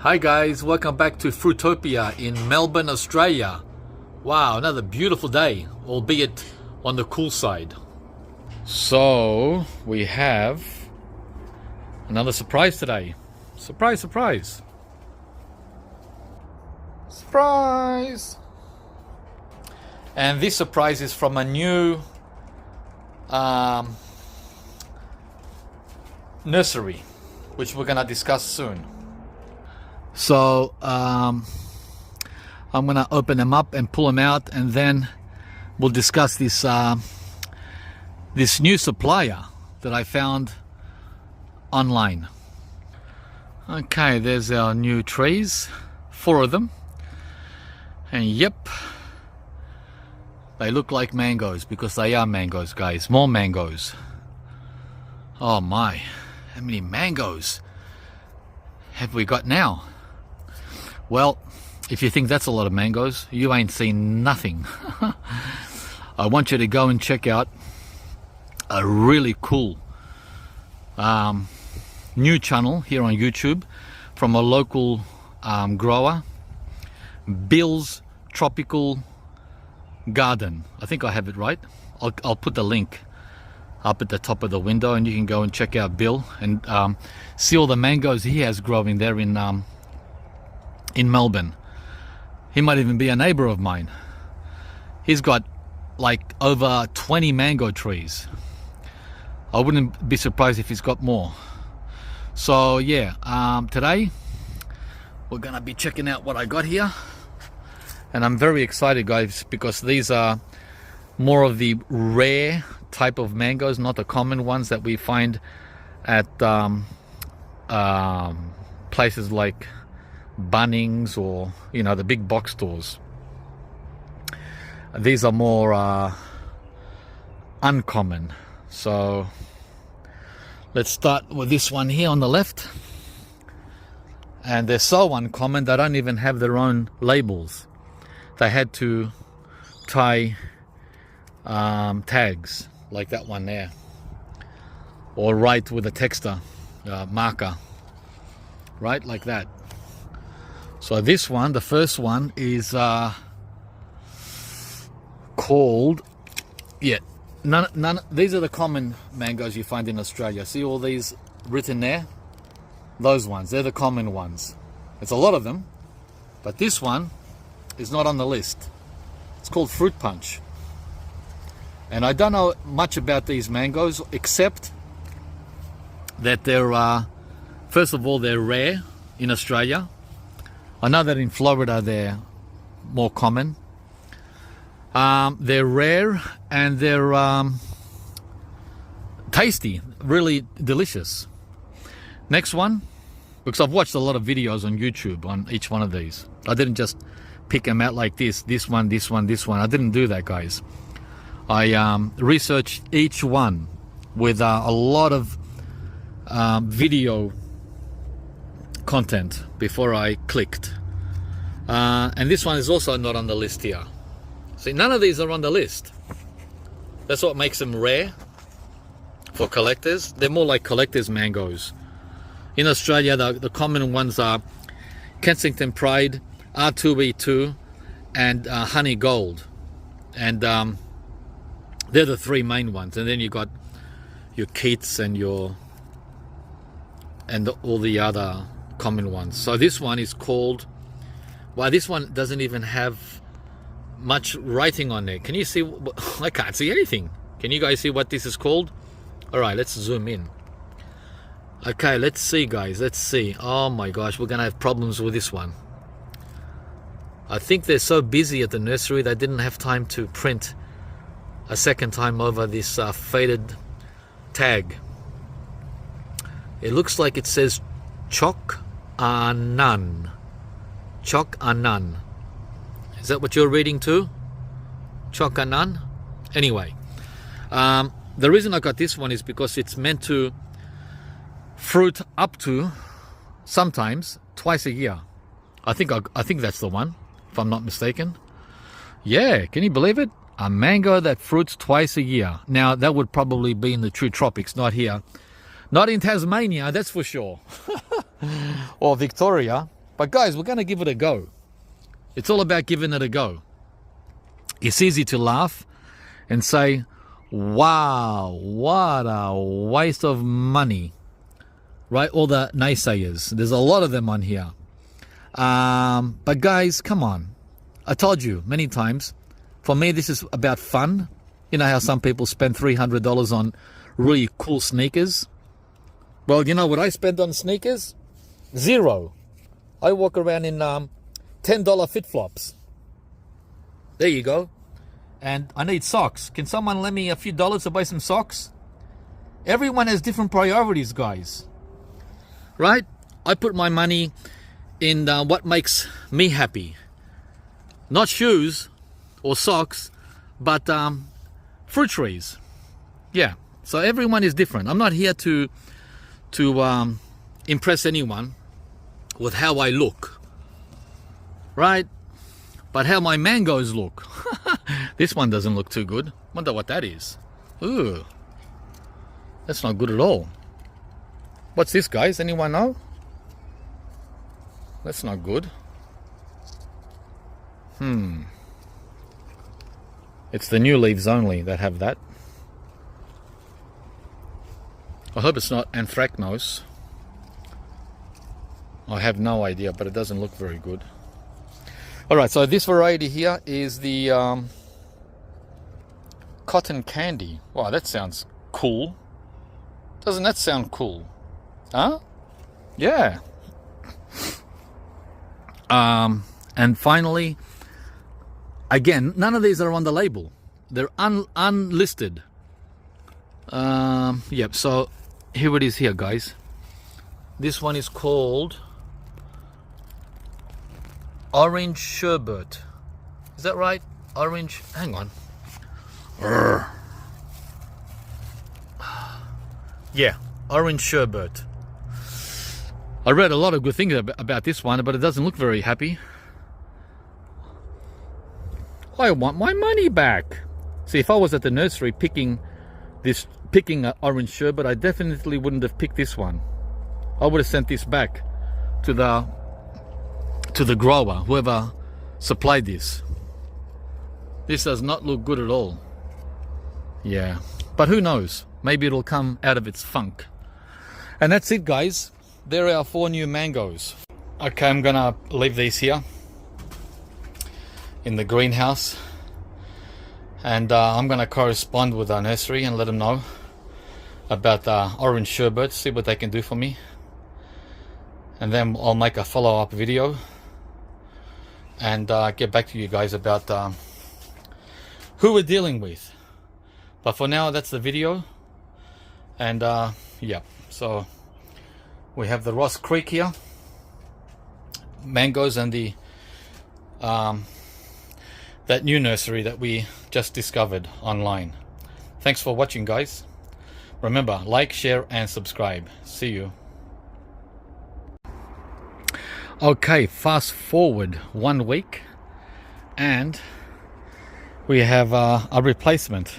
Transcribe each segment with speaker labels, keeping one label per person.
Speaker 1: Hi guys, welcome back to Fruitopia in Melbourne, Australia. Wow, another beautiful day, albeit on the cool side. So, we have another surprise today. Surprise, surprise. Surprise! And this surprise is from a new nursery, which we're gonna discuss soon. So I'm gonna open them up and pull them out, and then we'll discuss this this new supplier that I found online. Okay, there's our new trees, 4 of them, and yep, they look like mangoes because they are mangoes, guys. More mangoes. Oh my, how many mangoes have we got now? Well, if you think that's a lot of mangoes, you ain't seen nothing. I want you to go and check out a really cool new channel here on YouTube from a local grower, Bill's Tropical Garden. I think I have it right. I'll put the link up at the top of the window, and you can go and check out Bill and see all the mangoes he has growing there in Melbourne. He might even be a neighbor of mine. He's got like over 20 mango trees. I wouldn't be surprised if he's got more. So yeah, today we're gonna be checking out what I got here, and I'm very excited, guys, because these are more of the rare type of mangoes, not the common ones that we find at places like Bunnings or, you know, the big box stores. These are more uncommon. So let's start with this one here on the left. And they're so uncommon they don't even have their own labels. They had to tie tags like that one there, or write with a texter marker, right, like that. So this one, the first one, is called, yeah, none. These are the common mangoes you find in Australia. See all these written there? Those ones, they're the common ones. It's a lot of them, but this one is not on the list. It's called Fruit Punch. And I don't know much about these mangoes, except that they're, first of all, they're rare in Australia. I know that in Florida they're more common. They're rare, and they're tasty, really delicious. Next one, because I've watched a lot of videos on YouTube on each one of these. I didn't just pick them out like this one, this one, this one. I didn't do that, guys. I researched each one with a lot of video content before I clicked. And this one is also not on the list here. See, none of these are on the list. That's what makes them rare for collectors. They're more like collectors' mangoes. In Australia, the common ones are Kensington Pride, R2E2, and Honey Gold. And they're the 3 main ones. And then you got your Keats and all the other common ones. So this one is called, well, this one doesn't even have much writing on there. Can you see? I can't see anything. Can you guys see what this is called? All right, let's zoom in. Okay, let's see, guys. Let's see. Oh my gosh, we're gonna have problems with this one. I think they're so busy at the nursery they didn't have time to print a second time over this faded tag. It looks like it says Choc Anan. Choc Anan. Is that what you're reading too? Choc Anan? Anyway, the reason I got this one is because it's meant to fruit up to, sometimes, twice a year. I think that's the one, if I'm not mistaken. Yeah, can you believe it? A mango that fruits twice a year. Now, that would probably be in the true tropics, not here. Not in Tasmania, that's for sure. Or Victoria. But guys, we're going to give it a go. It's all about giving it a go. It's easy to laugh and say, wow, what a waste of money. Right? All the naysayers. There's a lot of them on here. But guys, come on. I told you many times, for me, this is about fun. You know how some people spend $300 on really cool sneakers? Well, you know what I spend on sneakers? Zero. I walk around in $10 fit-flops. There you go. And I need socks. Can someone lend me a few dollars to buy some socks? Everyone has different priorities, guys. Right? I put my money in what makes me happy. Not shoes or socks, but fruit trees. Yeah. So everyone is different. I'm not here to impress anyone with how I look. Right? But how my mangoes look. This one doesn't look too good. Wonder what that is. Ooh. That's not good at all. What's this, guys? Anyone know? That's not good. It's the new leaves only that have that. I hope it's not anthracnose. I have no idea, but it doesn't look very good. Alright, so this variety here is the cotton candy. Wow, that sounds cool. Doesn't that sound cool? Huh? Yeah. And finally, again, none of these are on the label. They're unlisted. Yep, so here it is here, guys. This one is called Orange Sherbet. Is that right? Orange, hang on. Urgh. Yeah, Orange Sherbet. I read a lot of good things about this one, but it doesn't look very happy. I want my money back. See, if I was at the nursery picking an orange sherbet, I definitely wouldn't have picked this one. I would have sent this back to the grower, whoever supplied this. This does not look good at all. Yeah, but who knows? Maybe it'll come out of its funk. And that's it, guys. There are 4 new mangoes. Okay, I'm gonna leave these here in the greenhouse, and I'm gonna correspond with our nursery and let them know about the orange sherbet, see what they can do for me, and then I'll make a follow-up video and get back to you guys about who we're dealing with. But for now, that's the video. And yeah, so we have the Ross Creek here, mangoes, and the that new nursery that we just discovered online. Thanks for watching, guys. Remember, like, share and subscribe. See you. Okay, fast forward 1 week and we have a replacement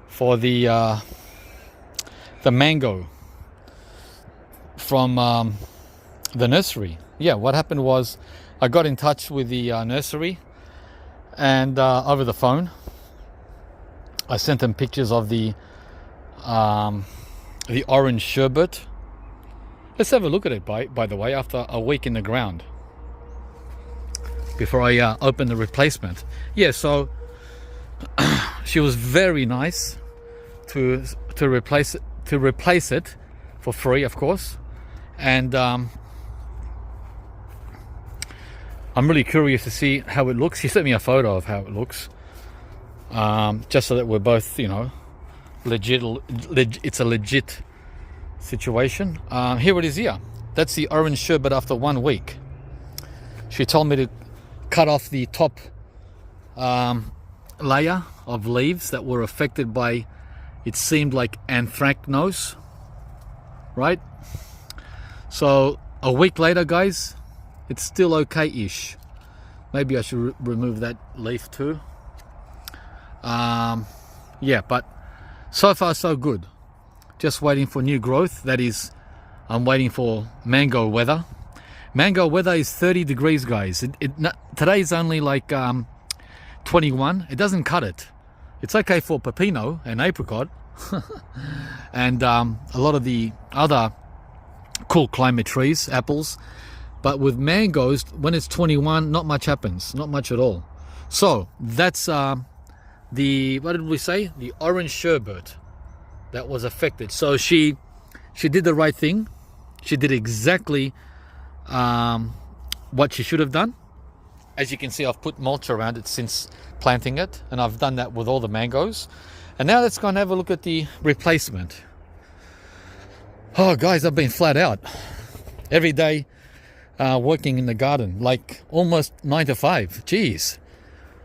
Speaker 1: for the mango from the nursery. Yeah, what happened was I got in touch with the nursery, and over the phone I sent them pictures of the orange sherbet. Let's have a look at it, by the way, after a week in the ground, before I open the replacement. Yeah, so she was very nice to replace it for free, of course. And I'm really curious to see how it looks. She sent me a photo of how it looks, just so that we're both, you know, legit. It's a legit situation. Here it is here. That's the orange sherbet after 1 week. She told me to cut off the top layer of leaves that were affected by, it seemed like, anthracnose, right? So a week later, guys, it's still okay-ish. Maybe I should remove that leaf too. Yeah, but so far so good. Just waiting for new growth. That is, I'm waiting for mango weather. Mango weather is 30 degrees, guys. Today is only like 21. It doesn't cut it. It's okay for pepino and apricot and a lot of the other cool climate trees, apples. But with mangoes, when it's 21, not much happens, not much at all. So that's what did we say? The orange sherbet that was affected. So she did the right thing. She did exactly what she should have done. As you can see, I've put mulch around it since planting it, and I've done that with all the mangoes. And now let's go and have a look at the replacement. Oh guys, I've been flat out every day working in the garden, like almost 9 to 5. Jeez,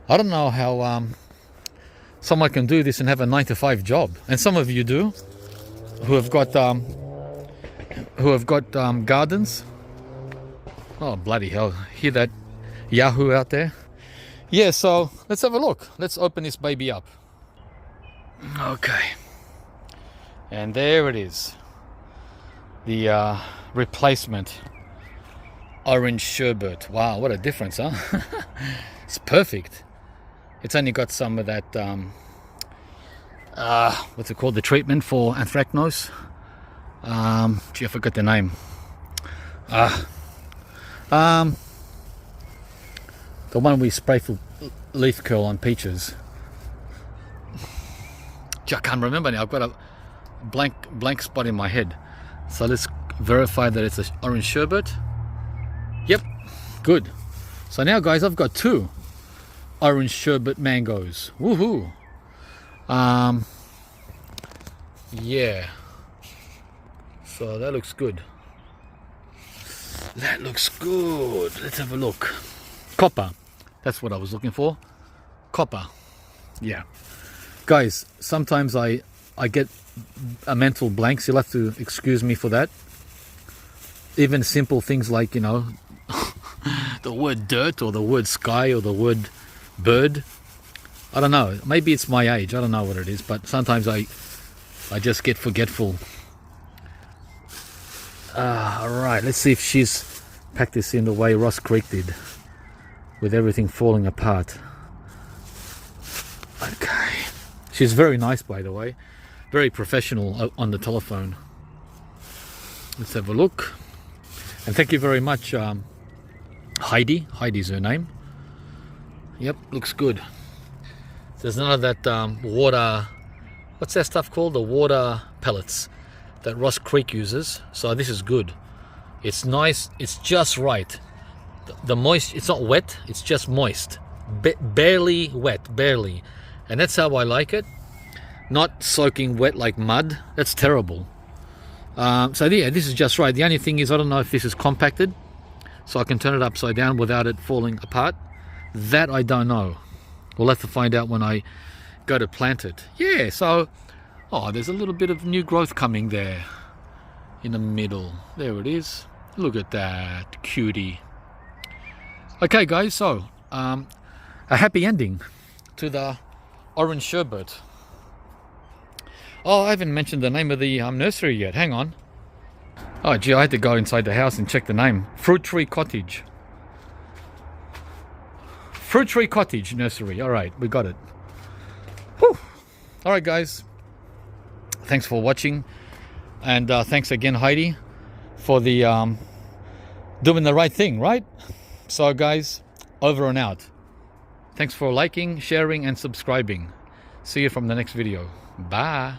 Speaker 1: I don't know how someone can do this and have a 9 to 5 job. And some of you do, who have got gardens. Oh bloody hell, hear that Yahoo out there? Yeah, so let's have a look. Let's open this baby up. Okay, and there it is, the replacement orange sherbet. Wow, what a difference, huh? It's perfect. It's only got some of that what's it called, the treatment for anthracnose. Gee, I forgot the name. The one we spray for leaf curl on peaches. Gee, I can't remember now. I've got a blank spot in my head. So let's verify that it's an orange sherbet. Yep, good. So now guys, I've got 2 orange sherbet mangoes. Woohoo! Yeah. So that looks good. That looks good. Let's have a look. Copper. That's what I was looking for. Copper. Yeah. Guys, sometimes I get a mental blanks. You'll have to excuse me for that. Even simple things like, you know, the word dirt or the word sky or the word bird. I don't know. Maybe it's my age. I don't know what it is. But sometimes I just get forgetful. Alright, let's see if she's packed this in the way Ross Creek did, with everything falling apart. Okay. She's very nice, by the way. Very professional on the telephone. Let's have a look. And thank you very much, Heidi. Heidi's her name. Yep, looks good. There's none of that water... What's that stuff called? The water pellets that Ross Creek uses. So this is good. It's nice. It's just right. The moist, it's not wet, it's just moist. Barely wet, barely. And that's how I like it. Not soaking wet like mud. That's terrible. So yeah, this is just right. The only thing is, I don't know if this is compacted, so I can turn it upside down without it falling apart. That I don't know. We'll have to find out when I go to plant it. Yeah, so, oh, there's a little bit of new growth coming there in the middle. There it is. Look at that, cutie. Okay guys, so a happy ending to the orange sherbet. Oh, I haven't mentioned the name of the nursery yet. Hang on. Oh gee, I had to go inside the house and check the name. Fruit Tree Cottage. Fruit Tree Cottage Nursery. Alright, we got it. Whew. Alright guys, thanks for watching, and thanks again Heidi for the doing the right thing, right? So guys, over and out. Thanks for liking, sharing and subscribing. See you from the next video. Bye.